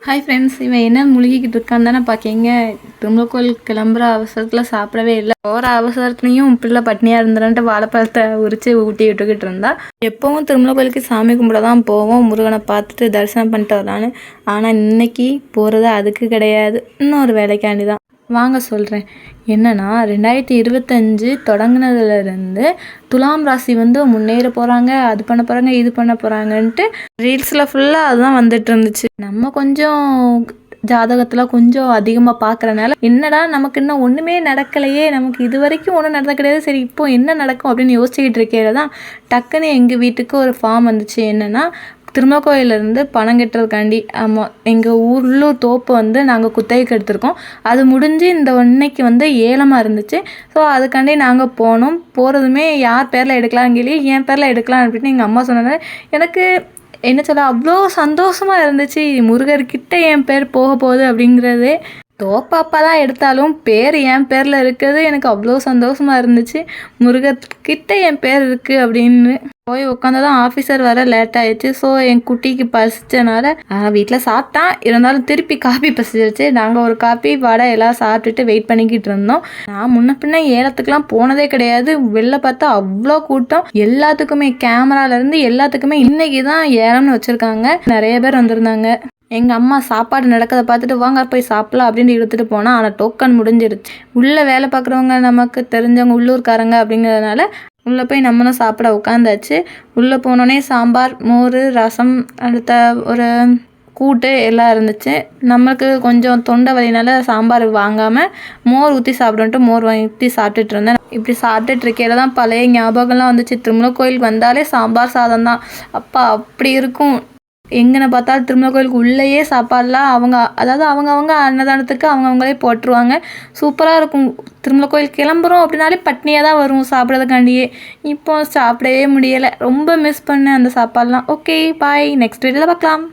Hi friends, இவன் என்ன முழுகிக்கிட்டு இருக்கான்னு தானே பார்க்கீங்க. திருமலை கோயில் கிளம்புற அவசரத்தில் சாப்பிடவே இல்லை. போகிற அவசரத்துலையும் பிள்ளை பட்னியாக இருந்துடான்ட்டு வாழைப்பழத்தை உரித்து ஊட்டி விட்டுக்கிட்டு இருந்தா. எப்போவும் திருமலை கோயிலுக்கு சாமி கும்பிட தான் போவோம், முருகனை பார்த்துட்டு தரிசனம் பண்ணிட்டு வரலான்னு. ஆனால் இன்னைக்கு போகிறது அதுக்கு கிடையாது, இன்னொரு வேலைக்காண்டி தான். வாங்க சொல்கிறேன். என்னன்னா 2025 தொடங்கினதுலேருந்து துலாம் ராசி முன்னேற போகிறாங்க, அது பண்ண போகிறாங்க, இது பண்ண போகிறாங்கன்ட்டு ரீல்ஸில் ஃபுல்லாக அதுதான் வந்துட்டு இருந்துச்சு. நம்ம கொஞ்சம் ஜாதகத்தில் கொஞ்சம் அதிகமாக பார்க்குறனால என்னடா நமக்கு இன்னும் ஒன்றுமே நடக்கலையே, நமக்கு இது வரைக்கும் ஒன்றும் நடந்த கிடையாது, சரி இப்போ என்ன நடக்கும் அப்படின்னு யோசிச்சுக்கிட்டு இருக்கையில தான் டக்குன்னு எங்கள் வீட்டுக்கு ஒரு ஃபார்ம் வந்துச்சு. என்னென்னா திருமலை கோயிலேருந்து பணம் கட்டுறதுக்காண்டி. ஆமாம், எங்கள் உள்ளூர் தோப்பு நாங்கள் குத்தகைக்கு எடுத்திருக்கோம். அது முடிஞ்சு இந்த இன்னைக்கு ஏலமாக இருந்துச்சு. ஸோ அதுக்காண்டி நாங்கள் போனோம். போகிறதுமே யார் பேரில் எடுக்கலாம்னு கேள்வி, என் பேரில் எடுக்கலாம் அப்படின்னு எங்கள் அம்மா சொன்னாங்க. எனக்கு என்ன சொல்ல, அவ்வளோ சந்தோஷமாக இருந்துச்சு. முருகர்கிட்ட என் பேர் போக போகுது அப்படிங்கிறதே. தோப்பாப்பா தான் எடுத்தாலும் பேர் என் பேரில் இருக்கிறது எனக்கு அவ்வளோ சந்தோஷமாக இருந்துச்சு. முருகர்கிட்ட என் பேர் இருக்குது அப்படின்னு போய் உட்காந்ததான் ஆஃபீஸர் வர லேட் ஆயிடுச்சு. ஸோ என் குட்டிக்கு பசிச்சனால வீட்டில் சாப்பிட்டான், இருந்தாலும் திருப்பி காப்பி பசிச்சிருச்சு. நாங்கள் ஒரு காப்பி வடை எல்லாம் சாப்பிட்டுட்டு வெயிட் பண்ணிக்கிட்டு இருந்தோம். நான் முன்ன பின்ன ஏலத்துக்குலாம் போனதே கிடையாது. வெளில பார்த்தா அவ்வளோ கூட்டம், எல்லாத்துக்குமே கேமராலேருந்து எல்லாத்துக்குமே இன்னைக்கு தான் ஏலம்னு வச்சுருக்காங்க. நிறைய பேர் வந்திருந்தாங்க. எங்கள் அம்மா சாப்பாடு நடக்கிறத பார்த்துட்டு வாங்க போய் சாப்பிடலாம் அப்படின்னு இழுத்துட்டு போனால், ஆனால் டோக்கன் முடிஞ்சிருச்சு. உள்ளே வேலை பார்க்குறவங்க நமக்கு தெரிஞ்சவங்க உள்ளூர்காரங்க அப்படிங்கிறதுனால உள்ளே போய் நம்மளும் சாப்பிட உட்காந்தாச்சு. உள்ளே போனோடனே சாம்பார், மோர், ரசம், அடுத்த ஒரு கூட்டு எல்லாம் இருந்துச்சு. நம்மளுக்கு கொஞ்சம் தொண்டை வலினால சாம்பார் வாங்காமல் மோர் ஊற்றி சாப்பிடுன்ட்டு மோர் ஊற்றி சாப்பிட்டுட்டு இருந்தேன். இப்படி சாப்பிட்டுட்டு இருக்கையில தான் பழைய ஞாபகம்லாம் வந்துச்சு. திருமலை கோயிலுக்கு வந்தாலே சாம்பார் சாதம் தான். அப்பா அப்படி இருக்கும். எங்கன்னு பார்த்தாலும் திருமலை கோயிலுக்கு உள்ளேயே சாப்பாடெலாம் அவங்க அன்னதானத்துக்கு அவங்களே போட்டுருவாங்க. சூப்பராக இருக்கும். திருமலை கோயில் கிளம்புறோம் அப்படின்னாலே பட்னியாக தான் வரும் சாப்பிட்றதுக்காண்டியே. இப்போ சாப்பிடவே முடியலை. ரொம்ப மிஸ் பண்ணேன் அந்த சாப்பாடெலாம். ஓகே பாய், நெக்ஸ்ட் வீடியோவில் பார்க்கலாம்.